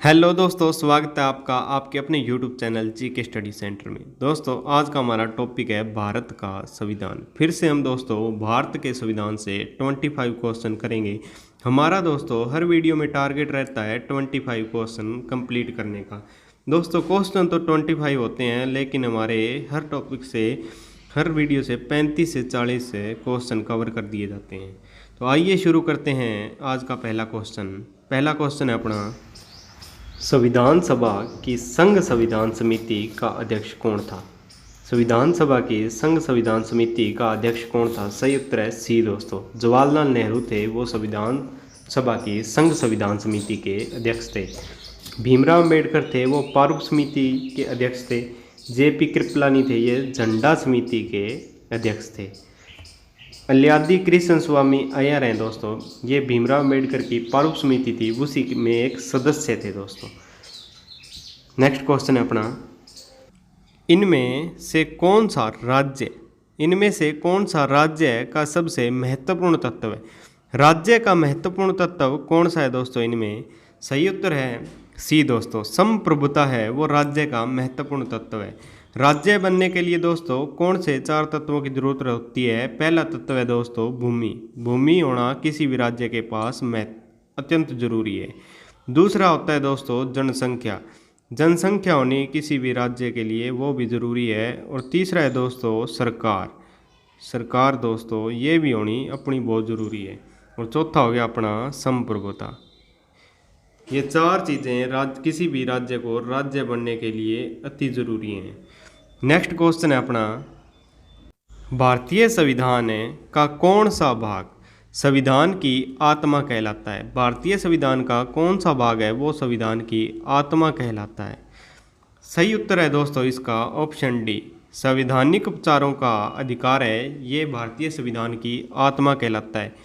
Hello दोस्तों, स्वागत है आपका आपके अपने YouTube channel GK study centre में। दोस्तों, आज का हमारा टॉपिक है भारत का संविधान। फिर से हम दोस्तों भारत के संविधान से 25 क्वेश्चन करेंगे। हमारा दोस्तों हर वीडियो में टारगेट रहता है 25 क्वेश्चन कंप्लीट करने का। दोस्तों क्वेश्चन तो 25 होते हैं, लेकिन हमारे हर टॉपिक से हर वीडियो से 35 से 40 क्वेश्चन कवर कर दिए जाते हैं। तो आइए शुरू करते हैं आज का पहला क्वेश्चन। पहला क्वेश्चन है अपना, संविधान सभा की संघ संविधान समिति का अध्यक्ष कौन था? संविधान सभा की संघ संविधान समिति का अध्यक्ष कौन था? सही उत्तर है सी दोस्तों, जवाहरलाल नेहरू थे। वो संविधान सभा की संघ संविधान समिति के अध्यक्ष थे। भीमराव अम्बेडकर थे, वो प्रारूप समिति के अध्यक्ष थे। जेपी कृपलानी थे, ये झंडा समिति के अध्यक्ष थे। अल्यादी कृष्ण स्वामी अय्यर हैं दोस्तों, ये भीमराव अम्बेडकर की प्रारूप समिति थी, उसी में एक सदस्य थे दोस्तों। नेक्स्ट क्वेश्चन है अपना, इनमें से कौन सा राज्य का सबसे महत्वपूर्ण तत्व है? राज्य का महत्वपूर्ण तत्व कौन सा है दोस्तों? इनमें सही उत्तर है सी दोस्तों, संप्रभुता है वो राज्य का महत्वपूर्ण तत्व है। राज्य बनने के लिए दोस्तों कौन से 4 तत्वों की जरूरत होती है? पहला तत्व है दोस्तों भूमि। भूमि होना किसी भी राज्य के पास अत्यंत जरूरी है। दूसरा होता है दोस्तों जनसंख्या। जनसंख्या होनी किसी भी राज्य के लिए वो भी ज़रूरी है। और तीसरा है दोस्तों सरकार दोस्तों, ये भी होनी अपनी बहुत ज़रूरी है। और चौथा हो गया अपना संप्रभुता। ये 4 चीज़ें किसी भी राज्य को राज्य बनने के लिए अति ज़रूरी हैं। नेक्स्ट क्वेश्चन है अपना, भारतीय संविधान का कौन सा भाग संविधान की आत्मा कहलाता है? भारतीय संविधान का कौन सा भाग है वो संविधान की आत्मा कहलाता है? सही उत्तर है दोस्तों इसका ऑप्शन डी, संवैधानिक उपचारों का अधिकार है, ये भारतीय संविधान की आत्मा कहलाता है।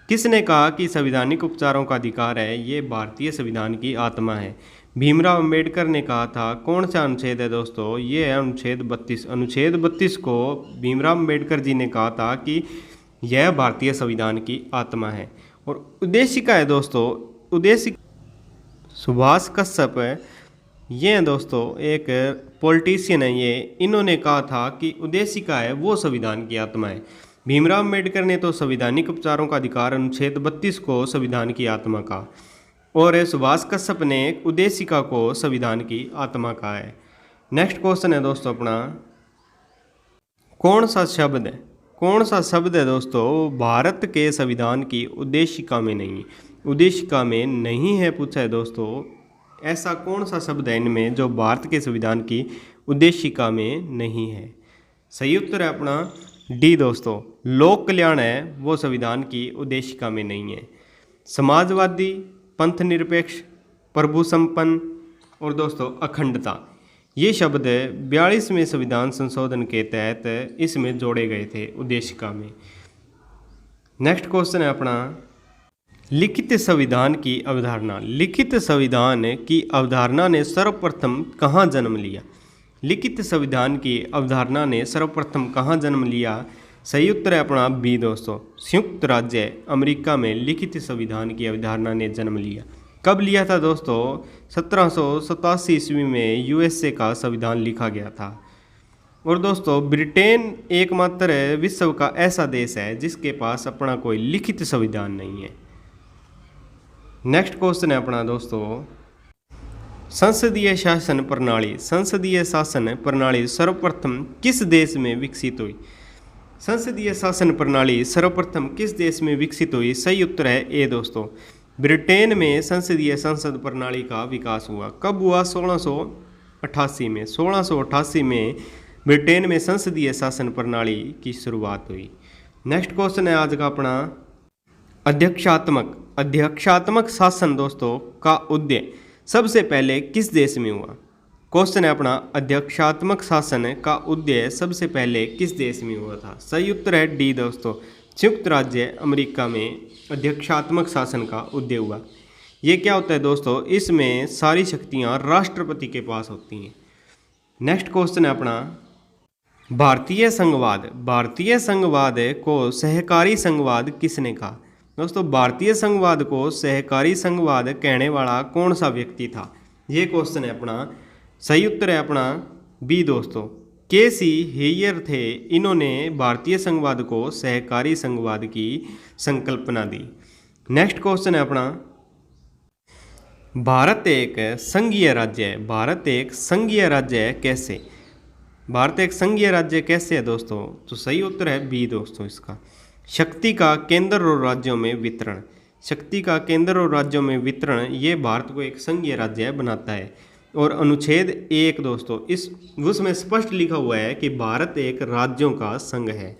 किसने कहा कि संवैधानिक उपचारों का अधिकार है? ये भारतीय संविधान की आत्मा है। भीमराव अम्बेडकर ने कहा था। कौन सा अनुच्छेद है दोस्तों? ये है अनुच्छेद 32। अनुच्छेद 32 को भीमराव अम्बेडकर जी ने कहा था कि यह भारतीय संविधान की आत्मा है। और उद्देशिका है दोस्तों, उद्देशिका सुभाष कश्यप है, ये हैं दोस्तों एक पॉलिटिशियन है ये। इन्होंने कहा था कि उद्देशिका है वो संविधान की आत्मा है। भीमराव अम्बेडकर ने तो संवैधानिक उपचारों का अधिकार अनुच्छेद 32 को संविधान की आत्मा का, और सुभाष कश्यप ने उद्देशिका को संविधान की आत्मा कहा है। नेक्स्ट क्वेश्चन है दोस्तों अपना, कौन सा शब्द है दोस्तों भारत के संविधान की उद्देशिका में नहीं? उद्देशिका में नहीं है पूछा है दोस्तों। ऐसा कौन सा शब्द है इनमें जो भारत के संविधान की उद्देशिका में नहीं है? सही उत्तर है अपना डी दोस्तों, लोक कल्याण है वो संविधान की उद्देशिका में नहीं है। समाजवादी, पंथ निरपेक्ष, प्रभु संपन्न और दोस्तों अखंडता, ये शब्द 42वें संविधान संशोधन के तहत इसमें जोड़े गए थे उद्देशिका में। नेक्स्ट क्वेश्चन है अपना, लिखित संविधान की अवधारणा। लिखित संविधान की अवधारणा ने सर्वप्रथम कहाँ जन्म लिया? लिखित संविधान की अवधारणा ने सर्वप्रथम कहाँ जन्म लिया? सही उत्तर है अपना बी दोस्तों, संयुक्त राज्य अमेरिका में लिखित संविधान की अवधारणा ने जन्म लिया। कब लिया था दोस्तों? 1787 ईस्वी में यूएसए का संविधान लिखा गया था। और दोस्तों ब्रिटेन एकमात्र विश्व का ऐसा देश है जिसके पास अपना कोई लिखित संविधान नहीं है। नेक्स्ट क्वेश्चन है अपना दोस्तों, संसदीय शासन प्रणाली। संसदीय शासन प्रणाली सर्वप्रथम किस देश में विकसित हुई? संसदीय शासन प्रणाली सर्वप्रथम किस देश में विकसित हुई? सही उत्तर है ए दोस्तों, ब्रिटेन में संसदीय संसद प्रणाली का विकास हुआ। कब हुआ? 1688 में। 1688 में ब्रिटेन में संसदीय शासन प्रणाली की शुरुआत हुई। नेक्स्ट क्वेश्चन है आज का अपना, अध्यक्षात्मक शासन दोस्तों का उदय सबसे पहले किस देश में हुआ? क्वेश्चन है अपना, अध्यक्षात्मक शासन का उदय सबसे पहले किस देश में हुआ था? सही उत्तर है डी दोस्तों, संयुक्त राज्य अमेरिका में अध्यक्षात्मक शासन का उदय हुआ। ये क्या होता है दोस्तों? इसमें सारी शक्तियां राष्ट्रपति के पास होती हैं। नेक्स्ट क्वेश्चन है अपना, भारतीय संघवाद। भारतीय संघवाद को सहकारी संघवाद किसने कहा? दोस्तों भारतीय संघवाद को सहकारी संघवाद कहने वाला कौन सा व्यक्ति था? ये क्वेश्चन है अपना। सही उत्तर है अपना बी दोस्तों, के.सी. हेयर थे। इन्होंने भारतीय संघवाद को सहकारी संघवाद की संकल्पना दी। नेक्स्ट क्वेश्चन है अपना, भारत एक संघीय राज्य है। भारत एक संघीय राज्य है कैसे? भारत एक संघीय राज्य कैसे है दोस्तों? तो सही उत्तर है बी दोस्तों इसका, शक्ति का केंद्र और राज्यों में वितरण। शक्ति का केंद्र और राज्यों में वितरण ये भारत को एक संघीय राज्य बनाता है। और अनुच्छेद 1 दोस्तों इस उसमें स्पष्ट लिखा हुआ है कि भारत एक राज्यों का संघ है।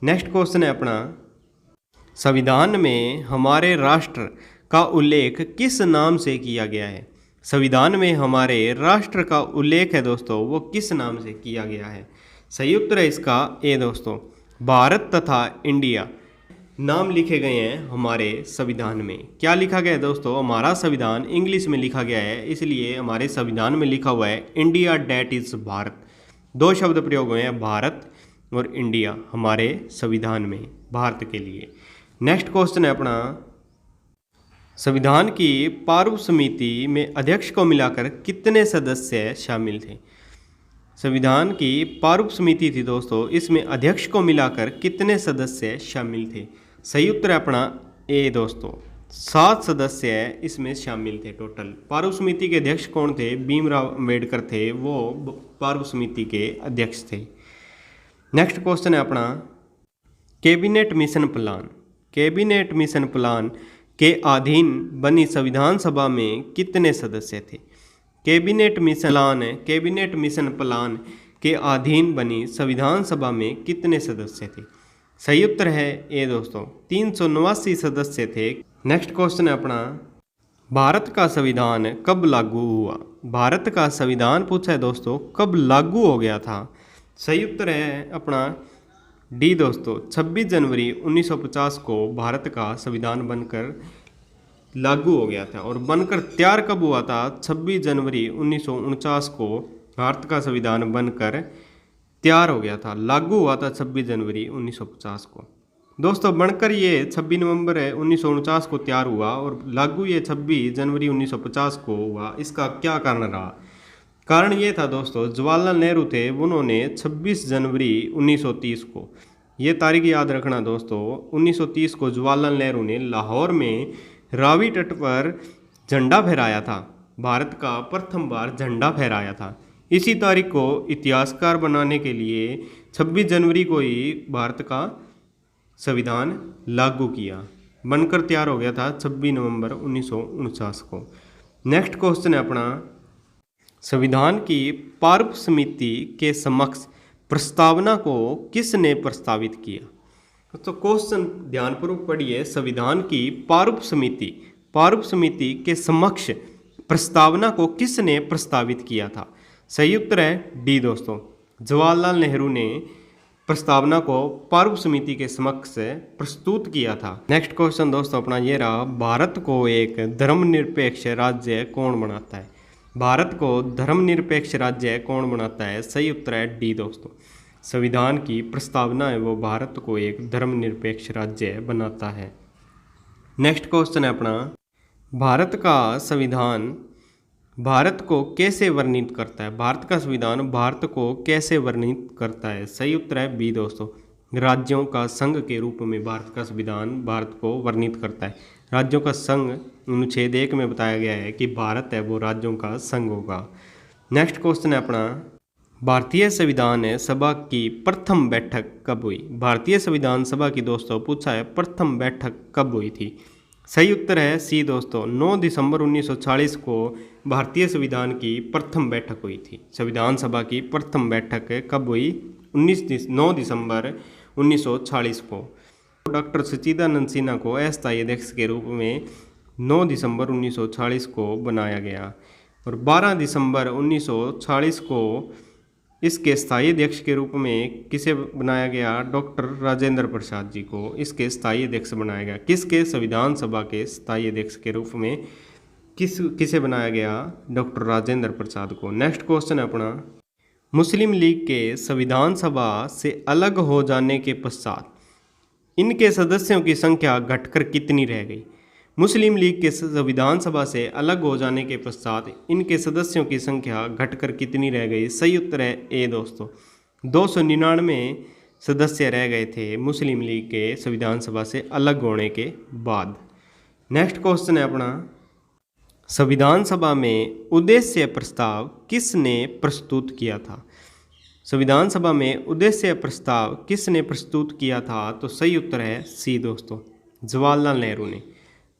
नेक्स्ट क्वेश्चन है अपना, संविधान में हमारे राष्ट्र का उल्लेख किस नाम से किया गया है? संविधान में हमारे राष्ट्र का उल्लेख है दोस्तों, वो किस नाम से किया गया है? सही उत्तर है इसका ए दोस्तों, भारत तथा इंडिया नाम लिखे गए हैं हमारे संविधान में। क्या लिखा गया है दोस्तों? हमारा संविधान इंग्लिश में लिखा गया है, इसलिए हमारे संविधान में लिखा हुआ है इंडिया डैट इज भारत। 2 शब्द प्रयोग हुए हैं, भारत और इंडिया, हमारे संविधान में भारत के लिए। नेक्स्ट क्वेश्चन है अपना, संविधान की प्रारूप समिति में अध्यक्ष को मिलाकर कितने सदस्य शामिल थे? संविधान की प्रारूप समिति थी दोस्तों, इसमें अध्यक्ष को मिलाकर कितने सदस्य शामिल थे? सही उत्तर है अपना ए दोस्तों, 7 सदस्य इसमें शामिल थे टोटल। प्रारूप समिति के अध्यक्ष कौन थे? भीमराव अम्बेडकर थे, वो प्रारूप समिति के अध्यक्ष थे। नेक्स्ट क्वेश्चन है अपना, cabinet mission plan. Cabinet mission plan के अधीन बनी संविधान सभा में कितने सदस्य थे? कैबिनेट मिशन प्लान के अधीन बनी संविधान सभा में कितने सदस्य थे? सही उत्तर है ए दोस्तों, 389 सदस्य थे। नेक्स्ट क्वेश्चन है अपना, भारत का संविधान कब लागू हुआ? भारत का संविधान पूछा है दोस्तों, कब लागू हो गया था? सही उत्तर है अपना डी दोस्तों, 26 जनवरी 1950 को भारत का संविधान बनकर लागू हो गया था। और बनकर तैयार कब हुआ था? 26 जनवरी 1949 को भारत का संविधान बनकर तैयार हो गया था। लागू हुआ था 26 जनवरी 1950 को दोस्तों। बनकर ये 26 नवंबर 1949 को तैयार हुआ और लागू ये 26 जनवरी 1950 को हुआ। इसका क्या कारण रहा? कारण ये था दोस्तों, जवाहरलाल नेहरू थे, उन्होंने 26 जनवरी 1930 को, ये तारीख याद रखना दोस्तों, 1930 को जवाहरलाल नेहरू ने लाहौर में रावी तट पर झंडा फहराया था। भारत का प्रथम बार झंडा फहराया था। इसी तारीख को इतिहासकार बनाने के लिए 26 जनवरी को ही भारत का संविधान लागू किया, बनकर तैयार हो गया था 26 नवंबर 1949 को। नेक्स्ट क्वेश्चन है अपना, संविधान की प्रारूप समिति के समक्ष प्रस्तावना को किसने प्रस्तावित किया? तो क्वेश्चन ध्यानपूर्वक पढ़िए, संविधान की प्रारूप समिति के समक्ष प्रस्तावना को किसने प्रस्तावित किया था? सही उत्तर है डी दोस्तों, जवाहरलाल नेहरू ने प्रस्तावना को प्रारूप समिति के समक्ष प्रस्तुत किया था। नेक्स्ट क्वेश्चन दोस्तों अपना ये रहा, भारत को एक धर्मनिरपेक्ष राज्य कौन बनाता है? भारत को धर्मनिरपेक्ष राज्य कौन बनाता है? सही उत्तर है डी दोस्तों, संविधान की प्रस्तावना है वो भारत को एक धर्मनिरपेक्ष राज्य बनाता है। नेक्स्ट क्वेश्चन है अपना, भारत का संविधान भारत को कैसे वर्णित करता है? भारत का संविधान भारत को कैसे वर्णित करता है? सही उत्तर है बी दोस्तों, राज्यों का संघ के रूप में भारत का संविधान भारत को वर्णित करता है। राज्यों का संघ अनुच्छेद 1 में बताया गया है कि भारत है वो राज्यों का संघ होगा। नेक्स्ट क्वेश्चन है अपना, भारतीय संविधान सभा की प्रथम बैठक कब हुई? भारतीय संविधान सभा की दोस्तों पूछा है प्रथम बैठक कब हुई थी? सही उत्तर है सी दोस्तों, 9 दिसंबर 1940 को भारतीय संविधान की प्रथम बैठक हुई थी। संविधान सभा की प्रथम बैठक कब हुई? 9 दिसंबर 1940 को। डॉक्टर सच्चिदानंद सिन्हा को अस्थायी अध्यक्ष के रूप में 9 दिसंबर 1940 को बनाया गया और 12 दिसंबर 1940 को इसके स्थायी अध्यक्ष के रूप में किसे बनाया गया? डॉक्टर राजेंद्र प्रसाद जी को इसके स्थायी अध्यक्ष बनाया गया। किसके? संविधान सभा के स्थायी अध्यक्ष के रूप में किसे बनाया गया? डॉक्टर राजेंद्र प्रसाद को। नेक्स्ट क्वेश्चन है अपना, मुस्लिम लीग के संविधान सभा से अलग हो जाने के पश्चात इनके सदस्यों की संख्या घटकर कितनी रह गई? मुस्लिम लीग के संविधान सभा से अलग हो जाने के पश्चात इनके सदस्यों की संख्या घटकर कितनी रह गई? सही उत्तर है ए दोस्तों, 299 सदस्य रह गए थे मुस्लिम लीग के संविधान सभा से अलग होने के बाद। नेक्स्ट क्वेश्चन है अपना, संविधान सभा में उद्देश्य प्रस्ताव किसने प्रस्तुत किया था? संविधान सभा में उद्देश्य प्रस्ताव किसने प्रस्तुत किया था? तो सही उत्तर है सी दोस्तों, जवाहरलाल नेहरू ने।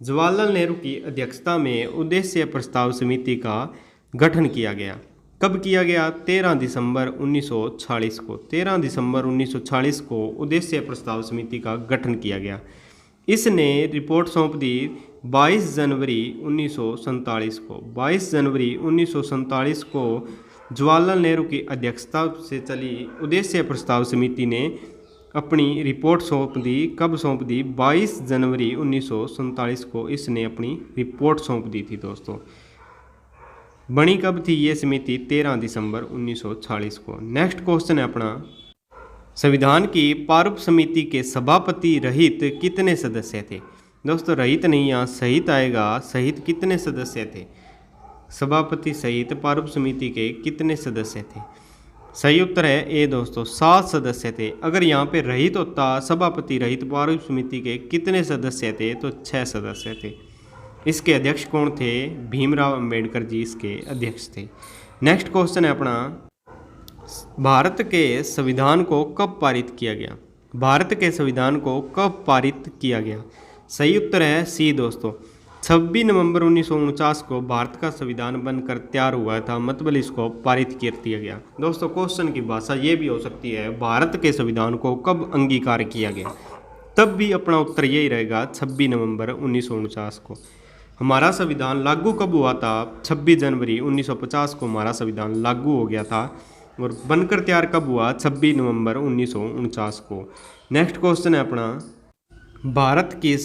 जवाहरलाल नेहरू की अध्यक्षता में उद्देश्य प्रस्ताव समिति का गठन किया गया। कब किया गया? 13 दिसंबर 1946 को। 13 दिसंबर 1946 को उद्देश्य प्रस्ताव समिति का गठन किया गया। इसने रिपोर्ट सौंप दी 22 जनवरी 1947 को। 22 जनवरी 1947 को जवाहरलाल नेहरू की अध्यक्षता से चली उद्देश्य प्रस्ताव समिति ने अपनी रिपोर्ट सौंप दी। कब सौंप दी? 22 जनवरी 1947 को इसने अपनी रिपोर्ट सौंप दी थी दोस्तों। बनी कब थी ये समिति? 13 दिसंबर 1946 को। नेक्स्ट क्वेश्चन है अपना, संविधान की प्रारूप समिति के सभापति रहित कितने सदस्य थे? दोस्तों रहित नहीं, यहाँ सहित आएगा। सहित कितने सदस्य थे? सभापति सहित प्रारूप समिति के कितने सदस्य थे? सही उत्तर है ए दोस्तों, 7 सदस्य थे। अगर यहाँ पे रहित होता, सभापति रहित प्रारूप समिति के कितने सदस्य थे? तो 6 सदस्य थे। इसके अध्यक्ष कौन थे? भीमराव अंबेडकर जी इसके अध्यक्ष थे। नेक्स्ट क्वेश्चन है अपना, भारत के संविधान को कब पारित किया गया? भारत के संविधान को कब पारित किया गया? सही उत्तर है सी दोस्तों, 26 नवंबर 1949 को भारत का संविधान बनकर तैयार हुआ था, मतलब इसको पारित कर दिया गया। दोस्तों क्वेश्चन की भाषा ये भी हो सकती है, भारत के संविधान को कब अंगीकार किया गया? तब भी अपना उत्तर यही रहेगा 26 नवंबर 1949 को। हमारा संविधान लागू कब हुआ था? 26 जनवरी 1950 को हमारा संविधान लागू हो गया था। और बनकर तैयार कब हुआ? 26 नवंबर 1949 को। नेक्स्ट क्वेश्चन है अपना, भारत की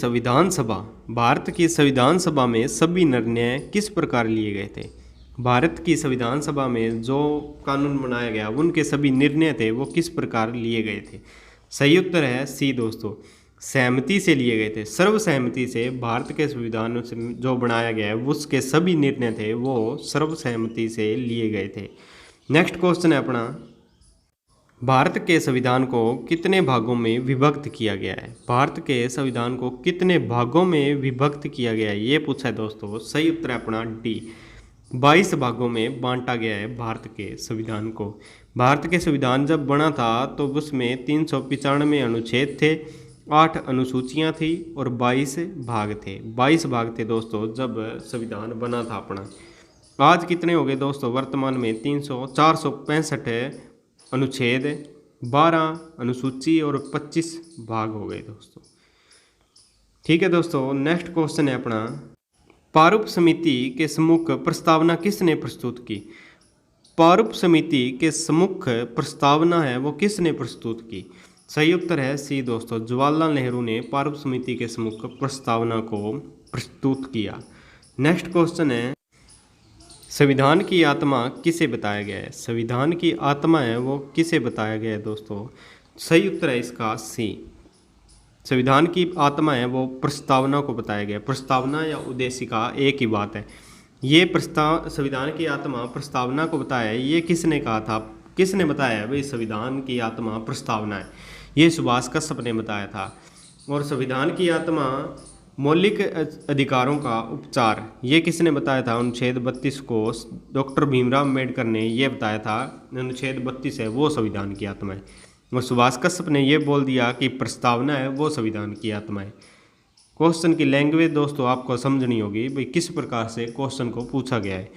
संविधान सभा में सभी निर्णय किस प्रकार लिए गए थे? भारत की संविधान सभा में जो कानून बनाया गया उनके सभी निर्णय थे वो किस प्रकार लिए गए थे? सही उत्तर है सी दोस्तों, सहमति से लिए गए थे। सर्वसहमति से भारत के संविधान से जो बनाया गया है उसके सभी निर्णय थे वो सर्वसहमति से लिए गए थे। नेक्स्ट क्वेश्चन है अपना, भारत के संविधान को कितने भागों में विभक्त किया गया है? भारत के संविधान को कितने भागों में विभक्त किया गया है ये पूछा है दोस्तों। सही उत्तर है अपना डी, 22 भागों में बांटा गया है भारत के संविधान को। भारत के संविधान जब बना था तो उसमें 395 अनुच्छेद थे, 8 अनुसूचियां थी और 22 भाग थे। 22 भाग थे दोस्तों जब संविधान बना था अपना। आज कितने हो गए दोस्तों? वर्तमान में 465 अनुच्छेद, 12 अनुसूची और 25 भाग हो गए दोस्तों। ठीक है दोस्तों, नेक्स्ट क्वेश्चन है अपना, प्रारूप समिति के सम्मुख प्रस्तावना किसने प्रस्तुत की? प्रारूप समिति के सम्मुख प्रस्तावना है वो किसने प्रस्तुत की? सही उत्तर है सी दोस्तों, जवाहरलाल नेहरू ने प्रारूप समिति के सम्मुख प्रस्तावना को प्रस्तुत किया। नेक्स्ट क्वेश्चन है, संविधान की आत्मा किसे बताया गया है? संविधान की आत्मा है वो किसे बताया गया है दोस्तों? सही उत्तर है इसका सी, संविधान की आत्मा है वो प्रस्तावना को बताया गया। प्रस्तावना या उद्देशिका एक ही बात है। ये संविधान की आत्मा प्रस्तावना को बताया है, ये किसने कहा था? किसने बताया भाई संविधान की आत्मा प्रस्तावना है? ये सुभाष कश्यप ने बताया था। और संविधान की आत्मा मौलिक अधिकारों का उपचार, ये किसने बताया था? अनुच्छेद 32 को डॉक्टर भीमराव अम्बेडकर ने ये बताया था, अनुच्छेद 32 है वो संविधान की आत्मा है। और सुभाष कश्यप ने ये बोल दिया कि प्रस्तावना है वो संविधान की आत्मा है। क्वेश्चन की लैंग्वेज दोस्तों आपको समझनी होगी भाई किस प्रकार से क्वेश्चन को पूछा गया है।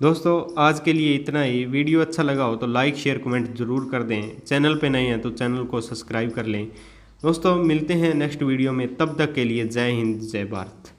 दोस्तों आज के लिए इतना ही। वीडियो अच्छा लगा हो तो लाइक शेयर कमेंट ज़रूर कर दें। चैनल पे नए हैं तो चैनल को सब्सक्राइब कर लें। दोस्तों मिलते हैं नेक्स्ट वीडियो में, तब तक के लिए जय हिंद जय भारत।